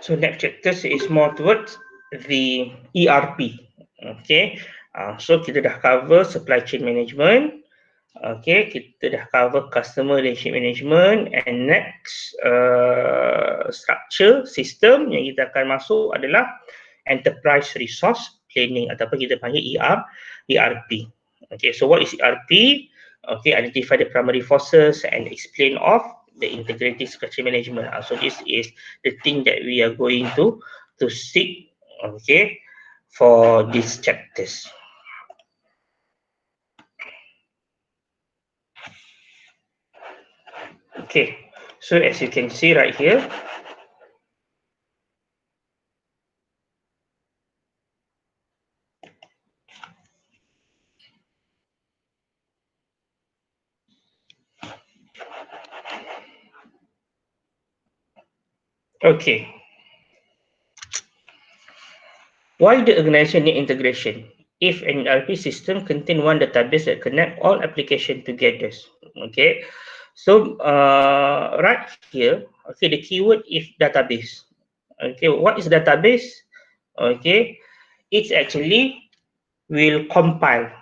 So next chapter is more towards the ERP. Okay, so kita dah cover supply chain management. Okay, kita dah cover customer relationship management, and next structure system yang kita akan masuk adalah enterprise resource planning ataupun kita panggil ERP. Okay, so what is ERP? Okay, identify the primary forces and explain of the integrated structure management. So this is the thing that we are going to seek, okay, for these chapters. Okay, so as you can see right here, okay, why the organization need integration? If an ERP system contain one database that connect all application together, okay. So right here, okay, the keyword is database. Okay, what is database? Okay, it's actually will compile,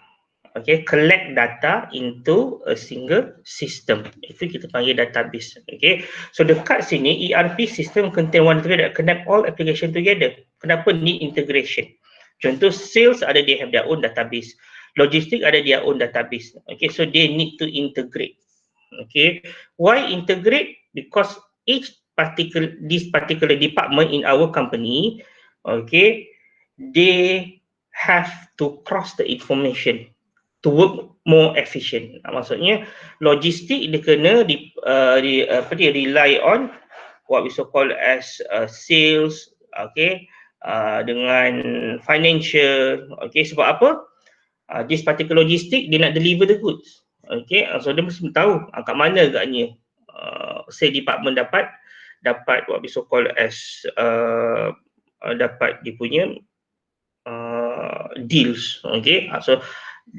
okay, collect data into a single system. Itu kita panggil database. Okay, so dekat sini ERP system contain one database that connect all application together. Kenapa need integration? Contoh sales ada, they have their own database. Logistik ada their own database. Okay, so they need to integrate. Okay, why integrate? Because this particular department in our company, okay, they have to cross the information to work more efficient. Maksudnya logistik dia kena rely on what we so call as sales, okay, dengan financial, okay. Sebab apa? This particular logistik dia nak deliver the goods. Okay, so dia mesti tahu kat mana agaknya sales department dapat what we so call as dapat dia punya deals. Okay, so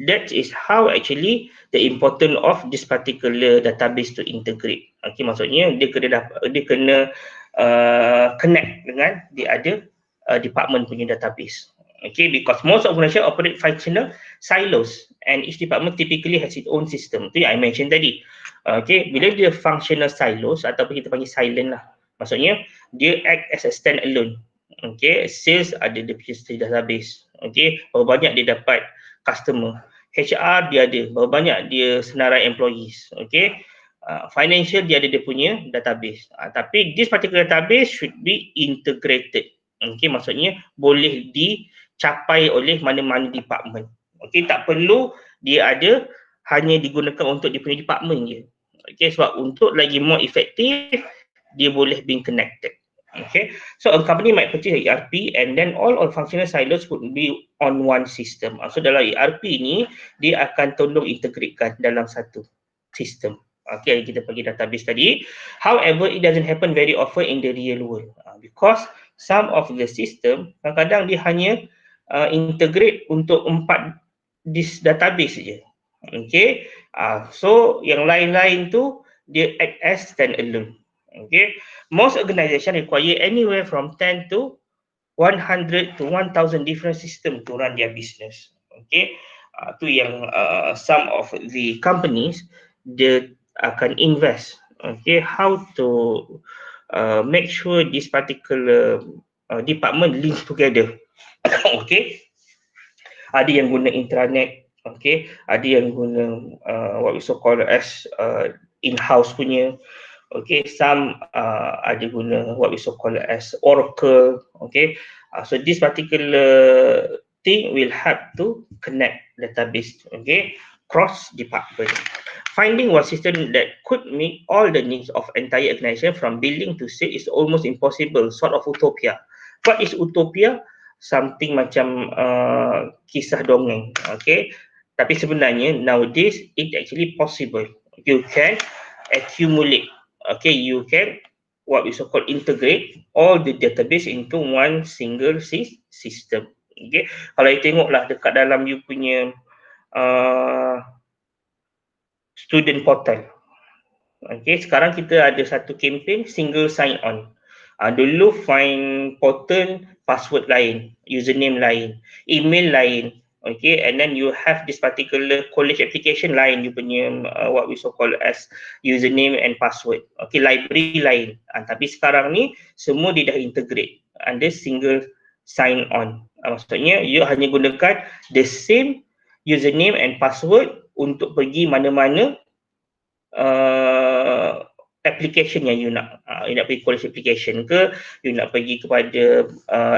that is how actually the important of this particular database to integrate. Okay, maksudnya dia kena connect dengan the other department punya database. Okay, because most organization operate functional silos and each department typically has its own system. Itu yang I mention tadi. Okay, bila dia functional silos ataupun kita panggil silent lah, maksudnya dia act as a stand alone. Okay, sales ada dia punya database. Okay, berapa banyak dia dapat customer. HR dia ada, berapa banyak dia senarai employees. Okay, financial dia ada dia punya database. Tapi this particular database should be integrated. Okay, maksudnya boleh dicapai oleh mana-mana department. Okay, tak perlu dia ada hanya digunakan untuk dia punya department je. Okay, sebab untuk lagi more effective, dia boleh being connected. Okay, so a company might purchase ERP and then all functional silos would be on one system. So dalam ERP ni, dia akan tolong integratekan dalam satu sistem. Okay, kita pergi database tadi. However, it doesn't happen very often in the real world because some of the system kadang-kadang dia hanya integrate untuk 4 this database je. Okay, so yang lain-lain tu dia act as stand alone. Okay, most organization require anywhere from 10 to 100 to 1,000 different system to run their business. Okay, tu yang some of the companies dia akan invest. Okay, how to make sure this particular department link together. Okay, ada yang guna intranet, okay, ada yang guna what we so call as in-house punya. Okay, some ada guna what we so call as Oracle. Okay, so this particular thing will help to connect database. Okay, cross department. Finding one system that could meet all the needs of entire organization from billing to sale is almost impossible, sort of utopia. What is utopia? Something macam kisah dongeng. Okay, tapi sebenarnya nowadays it actually possible. You can accumulate. Okay, you can what we so called integrate all the database into one single system. Okay, kalau you tengoklah dekat dalam you punya student portal. Okay, sekarang kita ada satu campaign single sign on. Dulu find portal password lain, username lain, email lain. Okay, and then you have this particular college application lain, you punya what we so call as username and password. Okay, library lain. Tapi sekarang ni semua dia dah integrate under single sign on. Maksudnya you hanya gunakan the same username and password untuk pergi mana-mana application yang you nak. You nak pergi college application ke, you nak pergi kepada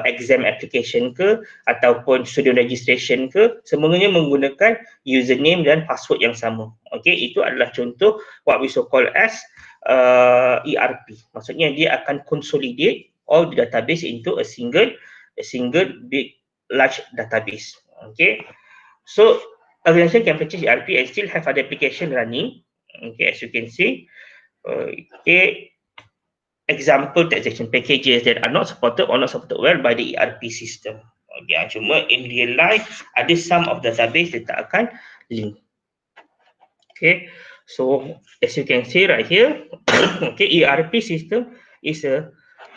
exam application ke, ataupun student registration ke, semuanya menggunakan username dan password yang sama. Okay, itu adalah contoh what we so call as ERP. Maksudnya dia akan consolidate all the database into a single big large database. Okay, so organization can purchase ERP and still have other application running. Okay, as you can see, okay, example taxation packages that are not supported or not supported well by the ERP system. Okay, cuma in real life ada some of the database that tak akan link. Okay, so as you can see right here, okay, ERP system is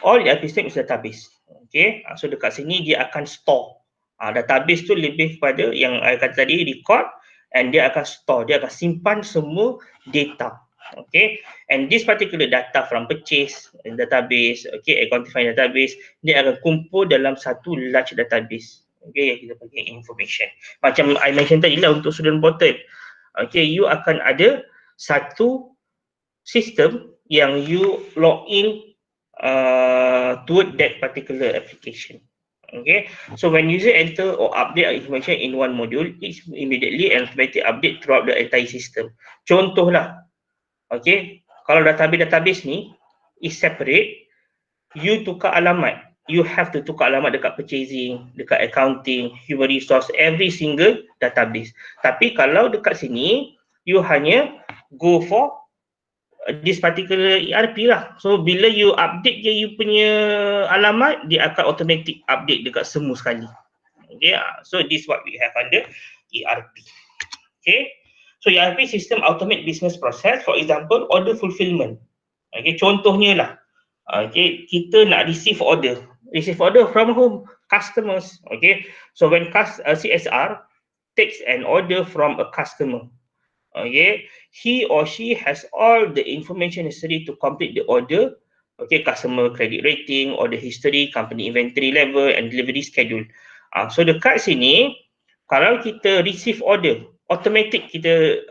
all ERP system is database. Okay, so dekat sini dia akan store. Database tu lebih kepada yang I kata tadi, record, and dia akan store, dia akan simpan semua data. Okay, and this particular data from purchase database, okay, quantifying database, dia akan kumpul dalam satu large database. Okay, yang kita panggil information. Macam I mention tadi lah untuk student portal. Okay, you akan ada satu sistem yang you log in toward that particular application. Okay, so when user enter or update information in one module, it's immediately and automatically update throughout the entire system. Contohlah, okay, kalau database ni is separate, you tukar alamat, you have to tukar alamat dekat purchasing, dekat accounting, human resource, every single database. Tapi kalau dekat sini, you hanya go for this particular ERP lah. So bila you update je you punya alamat, dia akan automatic update dekat semua sekali. Okay, so this what we have under ERP. Okay, so ERP system automate business process. For example, order fulfillment. Okay, contohnya lah, okay, kita nak receive order from whom? Customers. Okay, so when CSR takes an order from a customer, okay, he or she has all the information necessary to complete the order. Okay, customer credit rating, order history, company inventory level, and delivery schedule. So dekat sini, kalau kita receive order, automatic kita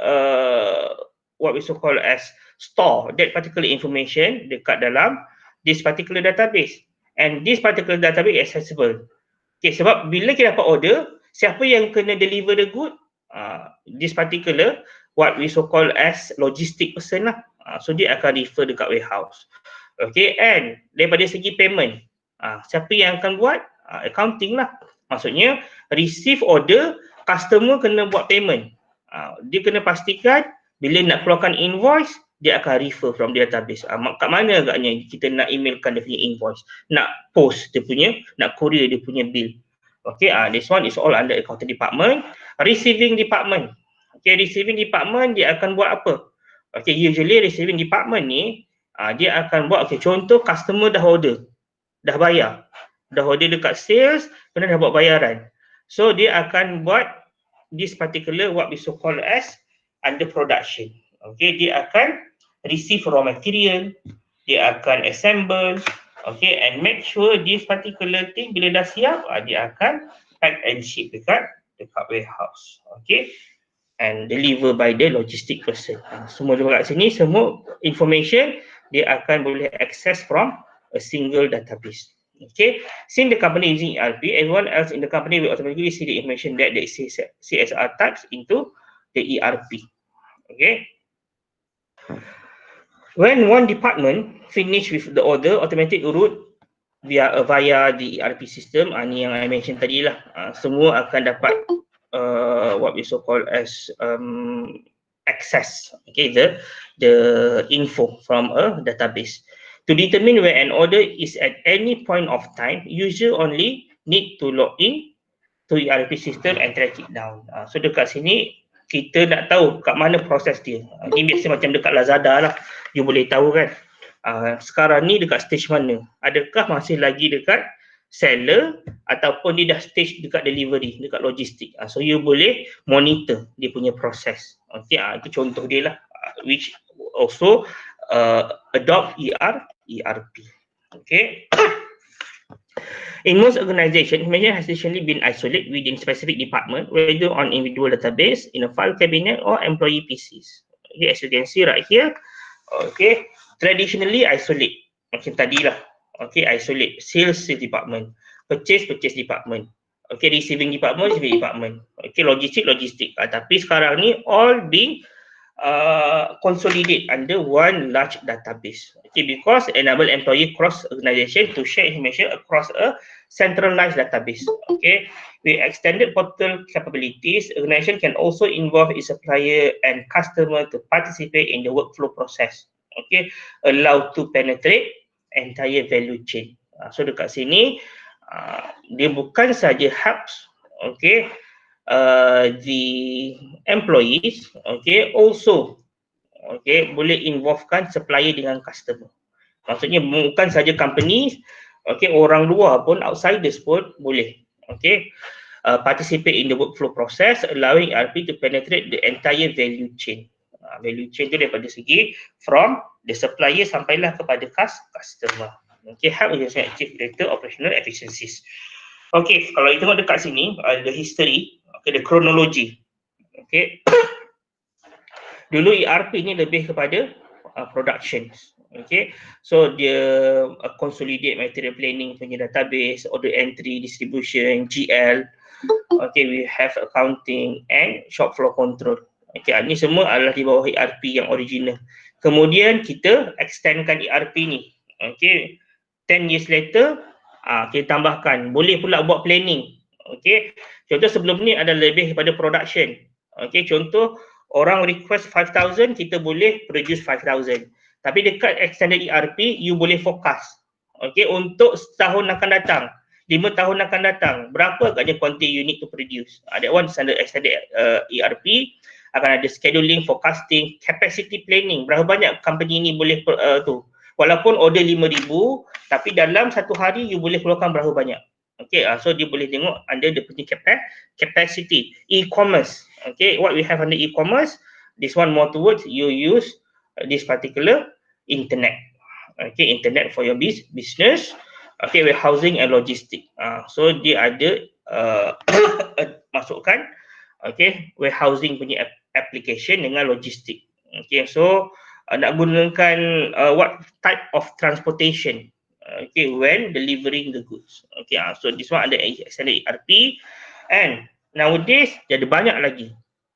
what we so call as store that particular information dekat dalam this particular database, and this particular database accessible. Okay, sebab bila kita dapat order, siapa yang kena deliver the good? This particular what we so call as logistic person lah. So dia akan refer dekat warehouse. Okay, and daripada segi payment, siapa yang akan buat? Accounting lah. Maksudnya receive order, customer kena buat payment. Dia kena pastikan bila nak keluarkan invoice, dia akan refer from the database. Kat mana agaknya kita nak emailkan dia punya invoice, nak post dia punya, nak courier dia punya bill. Okay, this one is all under accounting department. Receiving department. Okay, receiving department dia akan buat apa? Okay, usually receiving department ni dia akan buat, okay, contoh customer dah order, dah bayar, dah order dekat sales, kemudian dah buat bayaran. So dia akan buat this particular what we so call as under production. Okay, dia akan receive raw material, dia akan assemble, okay, and make sure this particular thing bila dah siap, dia akan pack and ship dekat warehouse. Okay, and deliver by the logistic person. Semua dekat sini, semua information dia akan boleh access from a single database. Okay, since the company using ERP, everyone else in the company will automatically see the information that the CSR types into the ERP. Okay, when one department finish with the order, automatic route via the ERP system, ni yang I mention tadi lah, semua akan dapat what we so call as access, okay, the info from a database. To determine where an order is at any point of time, user only need to log in to ERP system and track it down. So dekat sini kita nak tahu kat mana proses dia. Ini biasa macam dekat Lazada lah, you boleh tahu kan. sekarang ni dekat stage mana? Adakah masih lagi dekat seller ataupun dia dah stage dekat delivery, dekat logistik. So you boleh monitor dia punya proses. Okey, itu contoh dia lah, which also adopt ERP. Okay. In most organizations, information has traditionally been isolated within specific department, whether on individual database, in a file cabinet, or employee PCs. Okay, as you can see right here, okay, traditionally isolate. Macam tadi lah. Okay, isolate. Sales department, purchase department. Okay, receiving department. Okay, logistik. Tapi sekarang ni all being consolidate under one large database. Okay, because enable employee cross organization to share information across a centralized database. Okay, with extended portal capabilities, organization can also involve its supplier and customer to participate in the workflow process. Okay, allow to penetrate entire value chain. So dekat sini dia bukan saja helps, okay, the employees, okay, also, okay, boleh involvekan supplier dengan customer. Maksudnya bukan saja company, okay, orang luar pun, outsiders pun boleh, okay, participate in the workflow process, allowing ERP to penetrate the entire value chain. Value chain tu daripada segi from the supplier sampailah kepada customer. Okay, help with achieve greater operational efficiencies. Okay, kalau kita tengok dekat sini, the history, okay, the chronology. Okay. Dulu ERP ni lebih kepada production. Okay. So dia consolidate material planning punya database, order entry, distribution, GL. Okay, we have accounting and shop floor control. Okay, ini semua adalah di bawah ERP yang original. Kemudian kita extendkan ERP ni. Okay, 10 years later, kita tambahkan, boleh pula buat planning. Okay, contoh sebelum ni ada lebih kepada production. Okay, contoh orang request 5,000, kita boleh produce 5,000. Tapi dekat extended ERP, you boleh forecast. Okay, untuk setahun akan datang, 5 tahun akan datang, berapa agaknya quantity you need to produce. That one standard extended ERP, akan ada scheduling, forecasting, capacity planning, berapa banyak company ni boleh tu. Walaupun order 5,000, tapi dalam satu hari you boleh keluarkan berapa banyak. Okay, so dia boleh tengok under the punya capacity. E-commerce, okay, what we have under e-commerce, this one more towards you use this particular internet. Okay, internet for your business. Okay, warehousing and logistic. So dia ada masukkan, okay, warehousing punya application dengan logistik. Okay, so nak gunakan what type of transportation, okay, when delivering the goods. Okay, so this one ada extended ERP, and nowadays dia ada banyak lagi.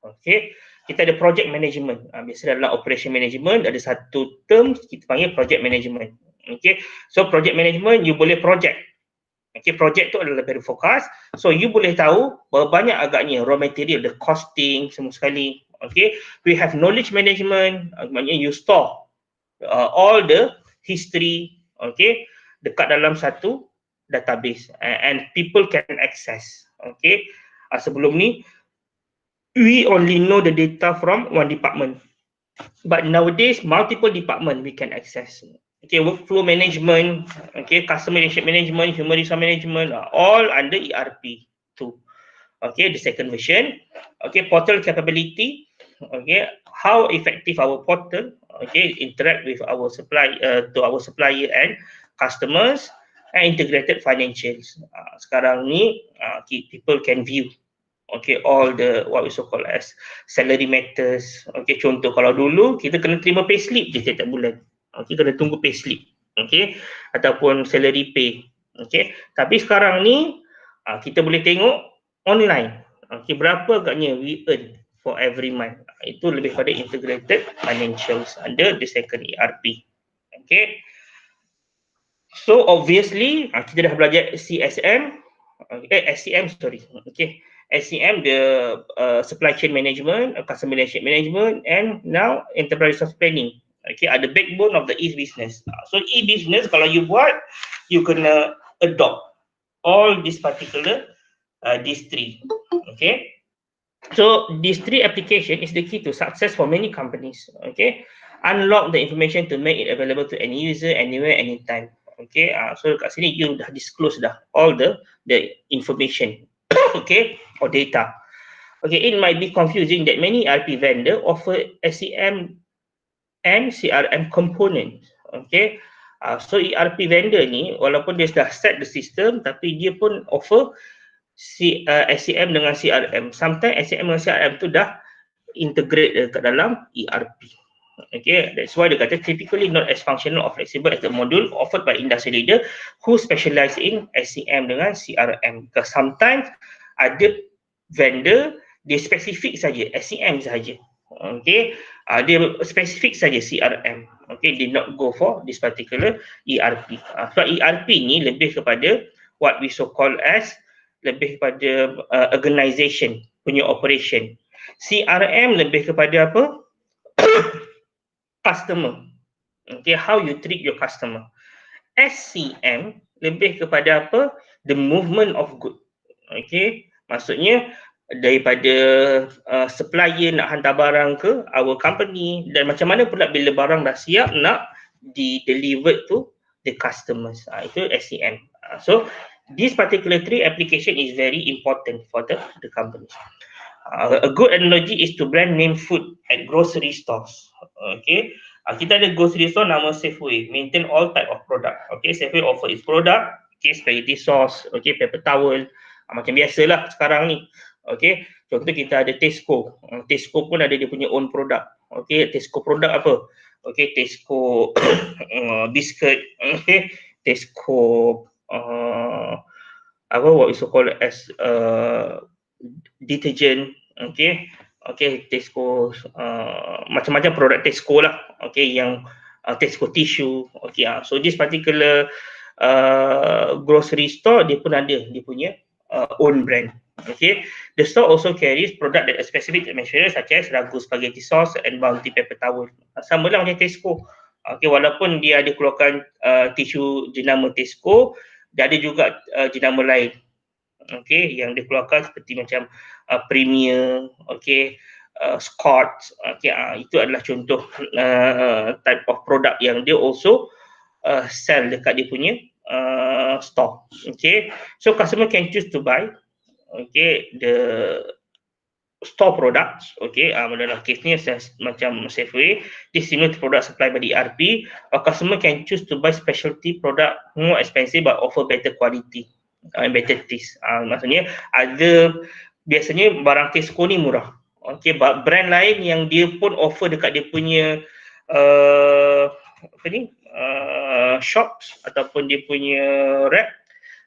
Okay, kita ada project management. Biasa dalam operation management ada satu term kita panggil project management. Okay, so project management you boleh project. Okay, project tu adalah very forecast. So you boleh tahu berapa banyak agaknya raw material, the costing semua sekali. Okay, we have knowledge management, maknanya you store all the history, okay, dekat dalam satu database, and people can access. Okay, sebelum ni we only know the data from one department, but nowadays multiple department we can access. Okay, workflow management, okay, customer relationship management, human resource management, all under ERP too. Okay, the second version. Okay, portal capability. Okay, how effective our portal, okay, interact with our supplier and customers, and integrated financials. Sekarang ni people can view, okay, all the what we so call as salary matters. Okay, contoh kalau dulu kita kena terima payslip je setiap bulan. Okay, kena tunggu payslip. Okay, ataupun salary pay. Okay, tapi sekarang ni kita boleh tengok online. Okay, berapa agaknya we earn for every month. Itu lebih pada integrated financials under the second ERP. Okay, so obviously kita dah belajar SCM, sorry. Okay, SCM, the supply chain management, customer relationship management, and now enterprise resource planning. Okay, ada backbone of the e-business. So e-business kalau you buat, you kena adopt all these particular these three. Okay, so these three application is the key to success for many companies. Okay, unlock the information to make it available to any user anywhere anytime. Okay, so kat sini you dah disclose dah all the information okay, or data. Okay, it might be confusing that many ERP vendor offer SCM and CRM component. Okay, so ERP vendor ni walaupun dia dah set the system tapi dia pun offer SCM dengan CRM. Sometimes SCM dengan CRM tu dah integrate dekat dalam ERP. Okay, that's why dia kata typically not as functional or flexible as the module offered by industry leader who specialize in SCM dengan CRM. Because sometimes ada vendor dia spesifik saja SCM saja. Okay, dia spesifik saja CRM. Okay, did not go for this particular ERP. So ERP ni lebih kepada what we so call as lebih kepada organization punya operation. CRM lebih kepada apa? Customer. Okay, how you treat your customer. SCM lebih kepada apa? The movement of good. Okay, maksudnya daripada supplier nak hantar barang ke our company dan macam mana pula bila barang dah siap nak di-delivered to the customers. Itu SCM. So this particular three application is very important for the company. A good analogy is to brand name food at grocery stores. Okay, kita ada grocery store nama Safeway, maintain all type of product. Okay, Safeway offer its product, okay, spaghetti sauce, okay, paper towel, macam biasalah sekarang ni. Okay, contoh kita ada Tesco. Tesco pun ada dia punya own product. Okay, Tesco product apa? Okay, Tesco biscuit, okay, Tesco apa what we so call as detergent, okay, okay, Tesco macam-macam produk Tesco lah, okay, yang Tesco tissue, okay. So this particular grocery store dia pun ada dia punya own brand. Okay, the store also carries product that are specific to materials such as ragu spaghetti sauce and bounty paper towel. Sama lah macam Tesco. Okay, walaupun dia ada keluarkan tisu jenama Tesco, dia ada juga jenama lain. Okay, yang dikeluarkan seperti macam Premier, okay, Scott, okay, itu adalah contoh type of product yang dia also sell dekat dia punya store. Okay, so customer can choose to buy, okay, the store products, okay, dalam case ni macam Safeway, this similar to product supplied by the ERP, or customer can choose to buy specialty product more expensive but offer better quality and better taste. Maksudnya ada biasanya barang Tesco ni murah, okay, brand lain yang dia pun offer dekat dia punya apa ni shops ataupun dia punya rack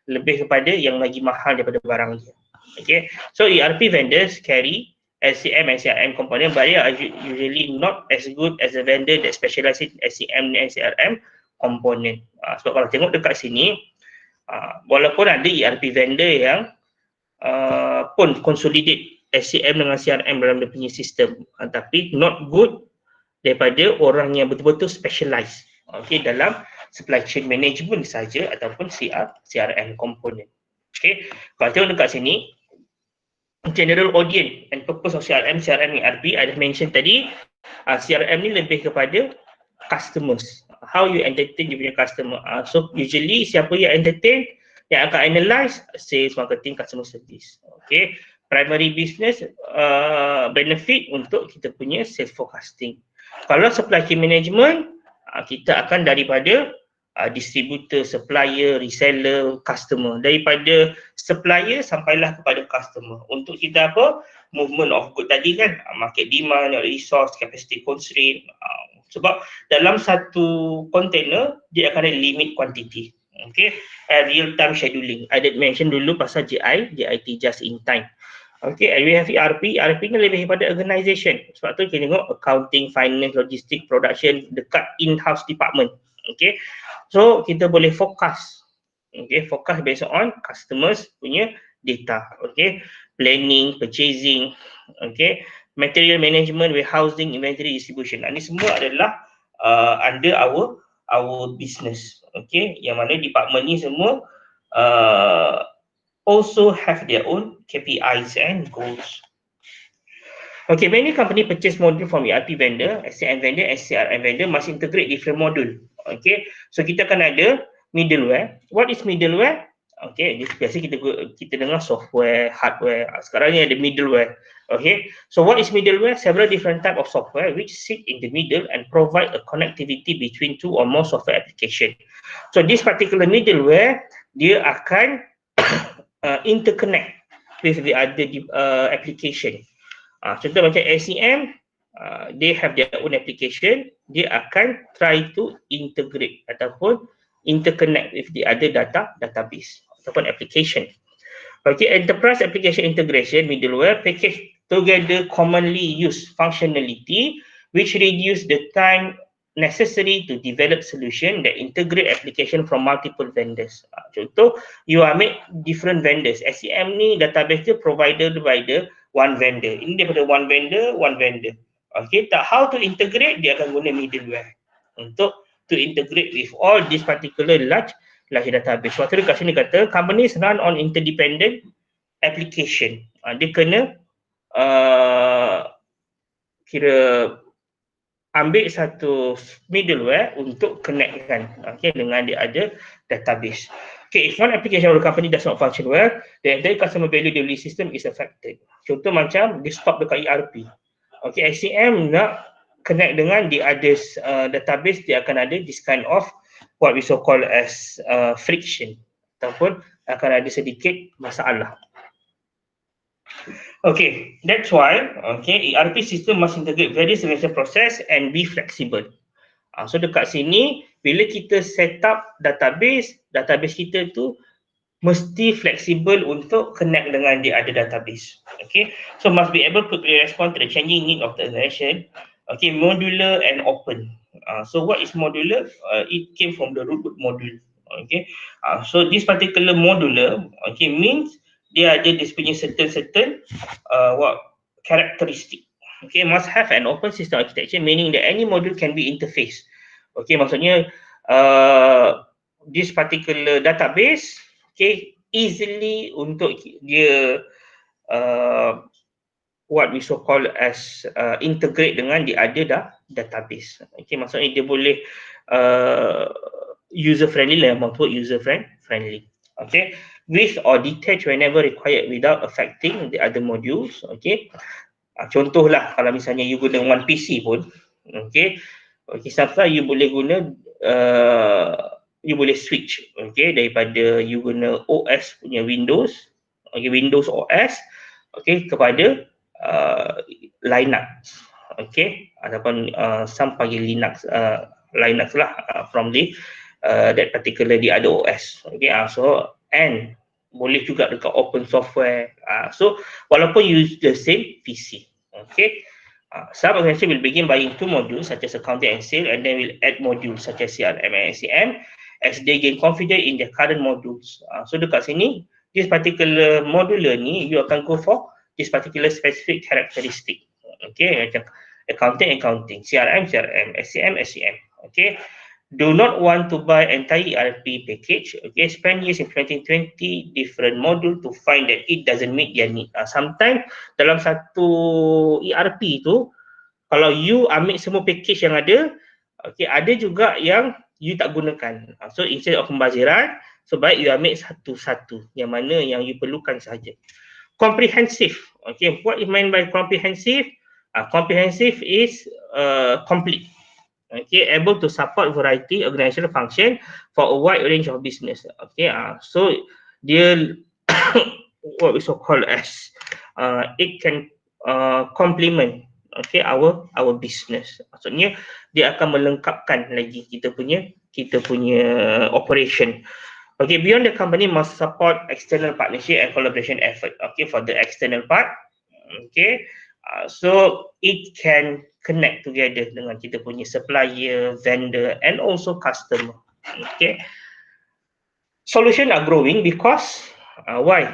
lebih kepada yang lagi mahal daripada barang dia. Okay, so ERP vendors carry SCM and CRM component, but they are usually not as good as a vendor that specializes in SCM and CRM component. Sebab kalau tengok dekat sini, walaupun ada ERP vendor yang pun consolidate SCM dengan CRM dalam dia punya sistem, tapi not good daripada orang yang betul-betul specialize, okay, dalam supply chain management saja ataupun CRM component. Okay, kalau tengok dekat sini, general audience and purpose of CRM ERP, I dah mention tadi, CRM ni lebih kepada customers, how you entertain you punya customer. So usually siapa yang entertain, yang akan analyze, sales, marketing, customer service. Okay, primary business benefit untuk kita punya sales forecasting. Kalau supply chain management, kita akan daripada distributor, supplier, reseller, customer. Daripada supplier sampailah kepada customer. Untuk kita apa? Movement of good tadi kan, market demand, resource, capacity constraint. Sebab dalam satu container, dia akan ada limit quantity. Okay, real time scheduling. I did mention dulu pasal JIT, just in time. Okay, and we have ERP. ERP ni lebih kepada organisation. Sebab tu kita tengok accounting, finance, logistik, production dekat in-house department. Okay, so kita boleh forecast. Okay, forecast based on customers punya data. Okay, planning, purchasing, okay, material management, warehousing, inventory, distribution. Ini semua adalah under our business. Okay, yang mana department ni semua also have their own KPIs and goals. Okay, many company purchase module from ERP vendor, SCM vendor, and CRM vendor must integrate different module. Okay, so kita akan ada middleware. What is middleware? Okay, biasa kita dengar software, hardware. Sekarang ni ada middleware. Okay, so what is middleware? Several different type of software which sit in the middle and provide a connectivity between two or more software application. So this particular middleware, dia akan interconnect with the other application. Contoh macam SCM, they have their own application, dia akan try to integrate ataupun interconnect with the other database ataupun application. Okay, enterprise application integration middleware package together commonly used functionality which reduce the time necessary to develop solution that integrate application from multiple vendors. Contoh, you ambil different vendors. SCM ni database dia provided by the one vendor. Ini daripada one vendor. Okay, tak how to integrate, dia akan guna middleware untuk to integrate with all this particular large database. Sebab tu dekat sini kata companies run on interdependent application. Dia kena kira ambil satu middleware untuk connectkan dengan dia ada database. Okay, if one application or company does not function well, the entire customer value delivery system is affected. Contoh macam dia stop dekat ERP. Okay, SCM nak connect dengan the others database, dia akan ada this kind of what we so call as friction ataupun akan ada sedikit masalah. Okay, that's why ERP system must integrate various information process and be flexible. So dekat sini bila kita set up database kita tu mesti flexible untuk connect dengan the other database. Okay, so must be able to respond to the changing need of the organization. Okay, modular and open. So what is modular? It came from the root module. Okay, so this particular modular means dia ada punya certain what characteristic. Okay, must have an open system architecture, meaning that any module can be interface. Okay, maksudnya this particular database easily untuk dia what we so call as integrate dengan the other database. Okay, maksudnya dia boleh user friendly lah, maksud user friendly. Okay, with or detach whenever required without affecting the other modules. Okay, contohlah kalau misalnya you guna one PC pun, sometimes you boleh guna you boleh switch daripada you guna OS punya Windows, Windows OS kepada Linux, ataupun some panggil Linux lah from the that particular the other OS. So and boleh juga dekat open software. So walaupun use the same PC. Some organization will begin buying two modules such as accounting and sale, and then will add modules such as CRM and SCM as they gain confidence in their current modules. So dekat sini, this particular modular ni, you akan go for this particular specific characteristic. Macam accounting, CRM, SCM. Do not want to buy entire ERP package. Spend years implementing 20 different module to find that it doesn't meet their need. Sometimes dalam satu ERP tu, kalau you ambil semua package yang ada, ada juga yang you tak gunakan. So instead of pembaziran, sebaik you ambil satu-satu yang mana yang you perlukan sahaja. Comprehensive. What is meant by comprehensive? Comprehensive is complete. Able to support variety organizational function for a wide range of business. So dia what we so call as it can complement our business. Maksudnya dia akan melengkapkan lagi kita punya operation. Beyond the company must support external partnership and collaboration effort. For the external part, so it can connect together dengan kita punya supplier, vendor and also customer. Solution are growing because why?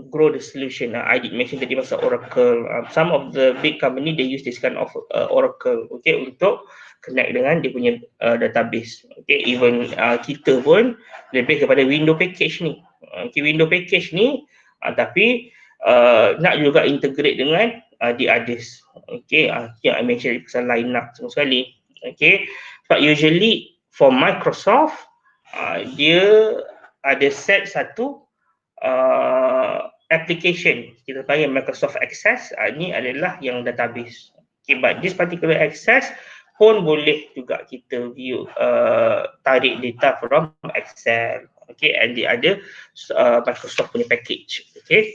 Grow the solution. I did mention tadi pasal Oracle. Some of the big company they use this kind of Oracle untuk connect dengan dia punya database. Even kita pun lebih kepada window package ni. Window package ni tapi nak juga integrate dengan the others. Okay, yang I mention pasal line up semua sekali. Okay, but usually for Microsoft, dia ada set satu application kita panggil Microsoft Access. Ini adalah yang database. Okay, but this particular access pun boleh juga kita view tarik data from Excel. Okay, and the other Microsoft punya package. Okay,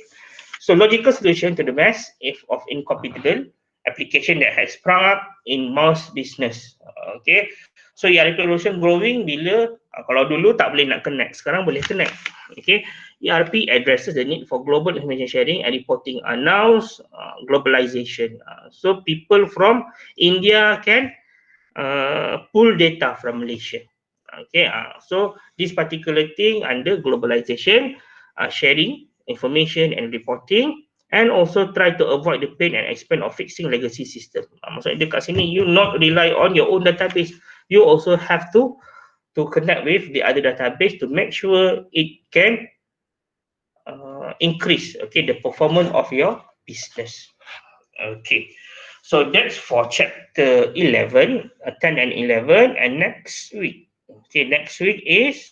so logical solution to the mess if of incompatible application that has sprung up in most business. Okay, so ERP solution growing bila kalau dulu tak boleh nak connect, sekarang boleh connect. Okay, ERP addresses the need for global information sharing and reporting announced globalization. So people from India can pull data from Malaysia. Okay, so this particular thing under globalization, sharing information and reporting, and also try to avoid the pain and expense of fixing legacy system. Maksudnya dekat sini you not rely on your own database, you also have to connect with the other database to make sure it can increase, okay, the performance of your business. Okay, so that's for chapter 11, 10 and 11, and next week. Okay, next week is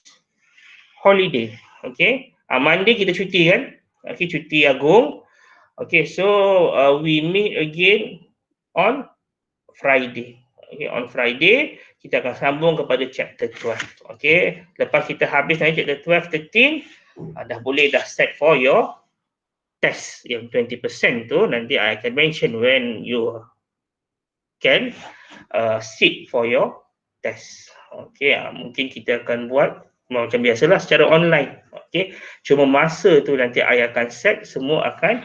holiday. Okay, Monday kita cuti kan? Okay, cuti agung. Okay, so we meet again on Friday. Okay, on Friday kita akan sambung kepada chapter 12. Okay, lepas kita habis nanti chapter 12, 13, dah boleh dah set for your test yang 20% tu. Nanti I akan mention when you can sit for your test. Okay, mungkin kita akan buat macam biasalah secara online. Okay, cuma masa tu nanti I akan set, semua akan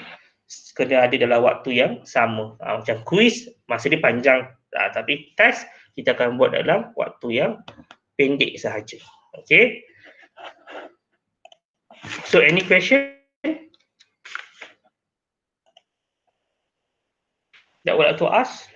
kena ada dalam waktu yang sama. Macam quiz masa dia panjang, tapi test kita akan buat dalam waktu yang pendek sahaja. Okay, so any question that would like to ask?